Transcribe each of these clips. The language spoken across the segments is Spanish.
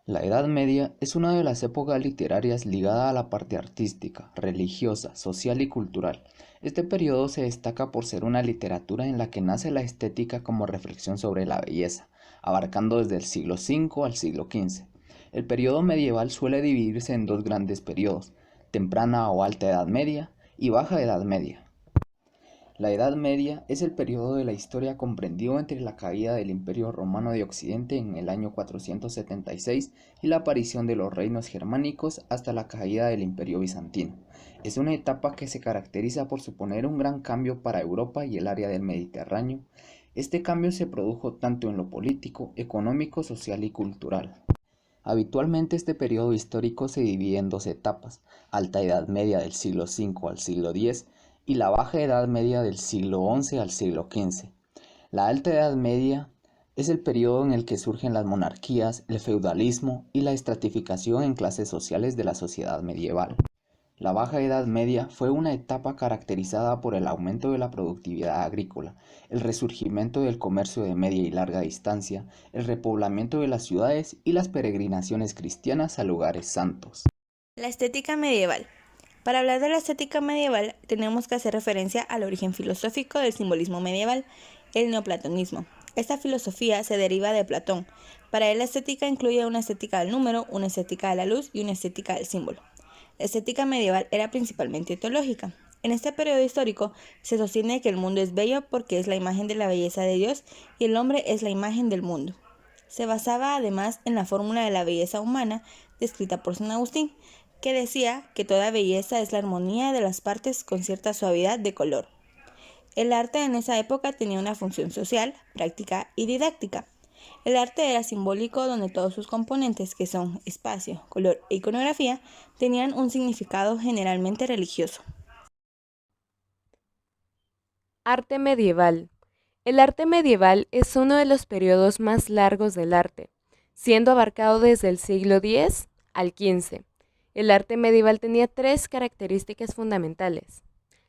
La Edad Media es una de las épocas literarias ligada a la parte artística, religiosa, social y cultural. Este periodo se destaca por ser una literatura en la que nace la estética como reflexión sobre la belleza, abarcando desde el siglo V al siglo XV. El periodo medieval suele dividirse en dos grandes periodos, temprana o alta Edad Media y baja Edad Media. La Edad Media es el periodo de la historia comprendido entre la caída del Imperio Romano de Occidente en el año 476 y la aparición de los reinos germánicos hasta la caída del Imperio Bizantino. Es una etapa que se caracteriza por suponer un gran cambio para Europa y el área del Mediterráneo. Este cambio se produjo tanto en lo político, económico, social y cultural. Habitualmente este periodo histórico se divide en dos etapas: Alta Edad Media del siglo V al siglo X y la Baja Edad Media del siglo XI al siglo XV. La Alta Edad Media es el periodo en el que surgen las monarquías, el feudalismo y la estratificación en clases sociales de la sociedad medieval. La Baja Edad Media fue una etapa caracterizada por el aumento de la productividad agrícola, el resurgimiento del comercio de media y larga distancia, el repoblamiento de las ciudades y las peregrinaciones cristianas a lugares santos. La estética medieval. Para hablar de la estética medieval, tenemos que hacer referencia al origen filosófico del simbolismo medieval, el neoplatonismo. Esta filosofía se deriva de Platón. Para él la estética incluye una estética del número, una estética de la luz y una estética del símbolo. La estética medieval era principalmente teológica. En este periodo histórico se sostiene que el mundo es bello porque es la imagen de la belleza de Dios y el hombre es la imagen del mundo. Se basaba además en la fórmula de la belleza humana descrita por San Agustín, que decía que toda belleza es la armonía de las partes con cierta suavidad de color. El arte en esa época tenía una función social, práctica y didáctica. El arte era simbólico donde todos sus componentes, que son espacio, color e iconografía, tenían un significado generalmente religioso. Arte medieval. El arte medieval es uno de los periodos más largos del arte, siendo abarcado desde el siglo X al XV. El arte medieval tenía tres características fundamentales.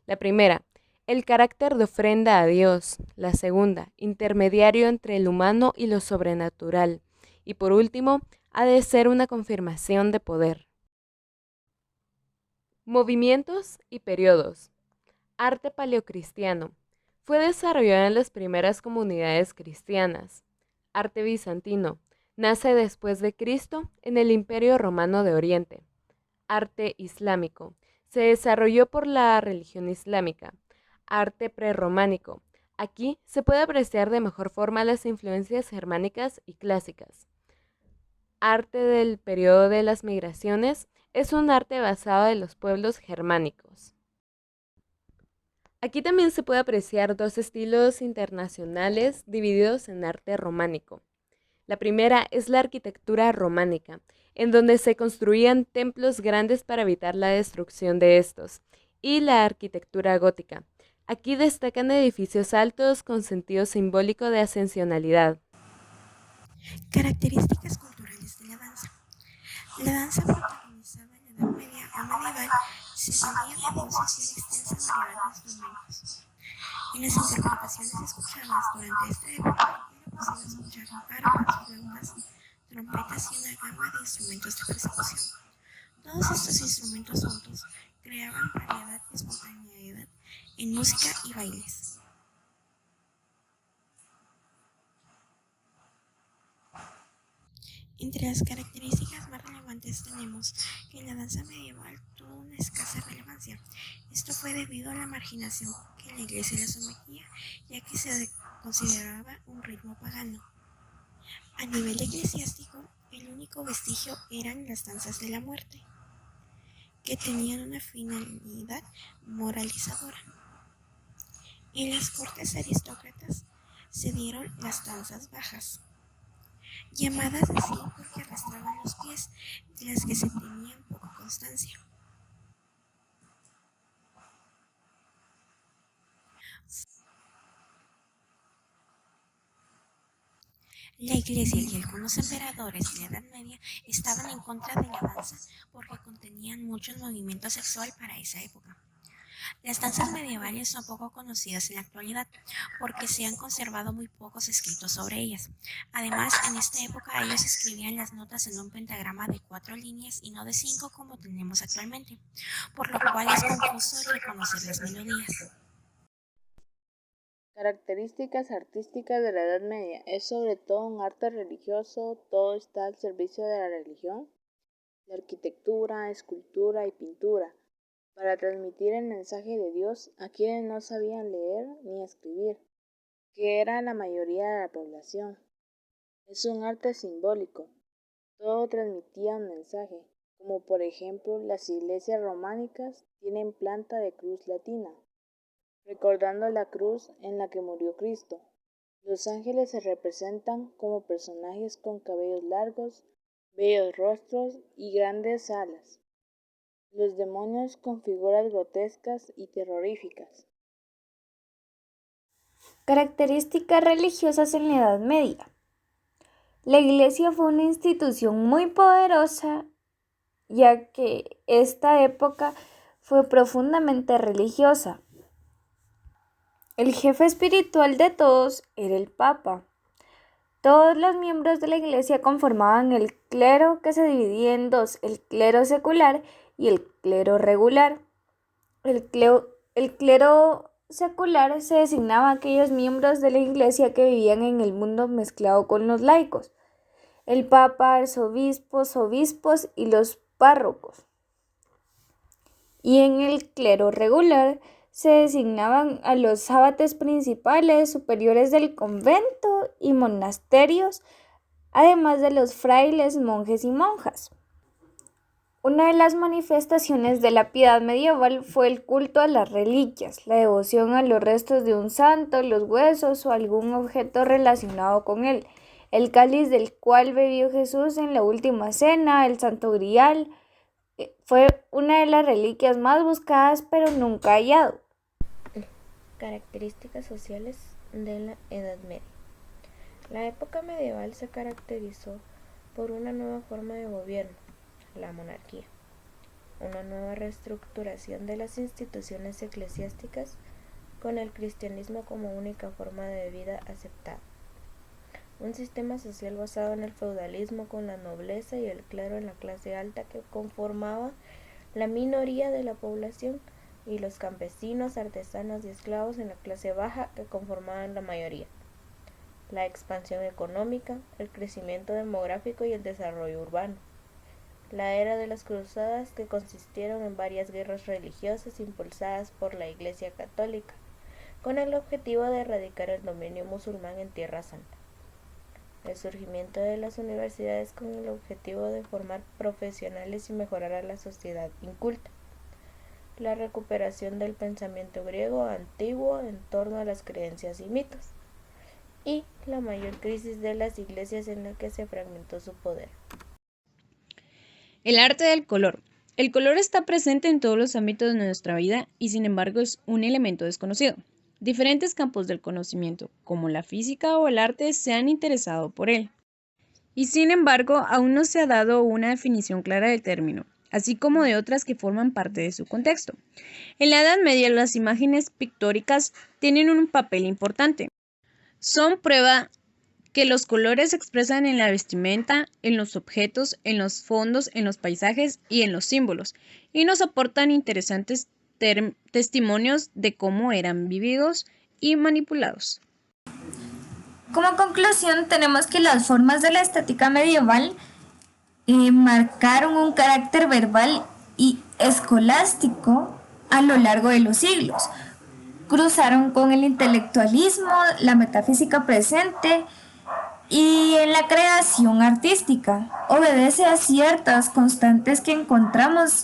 La primera, el carácter de ofrenda a Dios. La segunda, intermediario entre el humano y lo sobrenatural. Y por último, ha de ser una confirmación de poder. Movimientos y periodos. Arte paleocristiano. Fue desarrollado en las primeras comunidades cristianas. Arte bizantino. Nace después de Cristo en el Imperio Romano de Oriente. Arte islámico. Se desarrolló por la religión islámica. Arte prerrománico. Aquí se puede apreciar de mejor forma las influencias germánicas y clásicas. Arte del periodo de las migraciones. Es un arte basado en los pueblos germánicos. Aquí también se puede apreciar dos estilos internacionales divididos en arte románico. La primera es la arquitectura románica, en donde se construían templos grandes para evitar la destrucción de estos, y la arquitectura gótica. Aquí destacan edificios altos con sentido simbólico de ascensionalidad. Características culturales de la danza. La danza protagonizada en la Edad Media o medieval se valía de una extensa variedad de instrumentos. En las interpretaciones escuchadas durante esta época era posible escuchar arpas, flautas, trompetas y una gama de instrumentos de persecución. Todos estos instrumentos juntos creaban variedad y espontaneidad en música y bailes. Entre las características más relevantes tenemos que la danza medieval tuvo una escasa relevancia. Esto fue debido a la marginación que la iglesia le sometía, ya que se consideraba un ritmo pagano. A nivel eclesiástico, el único vestigio eran las danzas de la muerte, que tenían una finalidad moralizadora. En las cortes aristócratas se dieron las danzas bajas, llamadas así porque arrastraban los pies, de las que se tenían poca constancia. La iglesia y algunos emperadores de la Edad Media estaban en contra de la danza porque contenían mucho movimiento sexual para esa época. Las danzas medievales son poco conocidas en la actualidad porque se han conservado muy pocos escritos sobre ellas. Además, en esta época ellos escribían las notas en un pentagrama de 4 líneas y no de 5 como tenemos actualmente, por lo cual es confuso reconocer las melodías. Características artísticas de la Edad Media. Es sobre todo un arte religioso, todo está al servicio de la religión, la arquitectura, escultura y pintura, para transmitir el mensaje de Dios a quienes no sabían leer ni escribir, que era la mayoría de la población. Es un arte simbólico, todo transmitía un mensaje, como por ejemplo las iglesias románicas tienen planta de cruz latina, recordando la cruz en la que murió Cristo. Los ángeles se representan como personajes con cabellos largos, bellos rostros y grandes alas. Los demonios con figuras grotescas y terroríficas. Características religiosas en la Edad Media. La Iglesia fue una institución muy poderosa, ya que esta época fue profundamente religiosa. El jefe espiritual de todos era el Papa. Todos los miembros de la Iglesia conformaban el clero, que se dividía en dos, el clero secular y el clero regular. El clero secular se designaba a aquellos miembros de la Iglesia que vivían en el mundo mezclado con los laicos, el Papa, arzobispos, obispos y los párrocos. Y en el clero regular se designaban a los abates principales, superiores del convento y monasterios, además de los frailes, monjes y monjas. Una de las manifestaciones de la piedad medieval fue el culto a las reliquias, la devoción a los restos de un santo, los huesos o algún objeto relacionado con él, el cáliz del cual bebió Jesús en la última cena, el Santo Grial, fue una de las reliquias más buscadas pero nunca hallado. Características sociales de la Edad Media. La época medieval se caracterizó por una nueva forma de gobierno, la monarquía, una nueva reestructuración de las instituciones eclesiásticas con el cristianismo como única forma de vida aceptada, un sistema social basado en el feudalismo con la nobleza y el clero en la clase alta que conformaba la minoría de la población y los campesinos, artesanos y esclavos en la clase baja que conformaban la mayoría. La expansión económica, el crecimiento demográfico y el desarrollo urbano. La era de las cruzadas que consistieron en varias guerras religiosas impulsadas por la Iglesia Católica, con el objetivo de erradicar el dominio musulmán en Tierra Santa. El surgimiento de las universidades con el objetivo de formar profesionales y mejorar a la sociedad inculta. La recuperación del pensamiento griego antiguo en torno a las creencias y mitos, y la mayor crisis de las iglesias en la que se fragmentó su poder. El arte del color. El color está presente en todos los ámbitos de nuestra vida y sin embargo es un elemento desconocido. Diferentes campos del conocimiento, como la física o el arte, se han interesado por él. Y sin embargo, aún no se ha dado una definición clara del término, así como de otras que forman parte de su contexto. En la Edad Media, las imágenes pictóricas tienen un papel importante. Son prueba que los colores se expresan en la vestimenta, en los objetos, en los fondos, en los paisajes y en los símbolos, y nos aportan interesantes testimonios de cómo eran vividos y manipulados. Como conclusión, tenemos que las formas de la estética medieval marcaron un carácter verbal y escolástico a lo largo de los siglos. Cruzaron con el intelectualismo, la metafísica presente y en la creación artística. Obedece a ciertas constantes que encontramos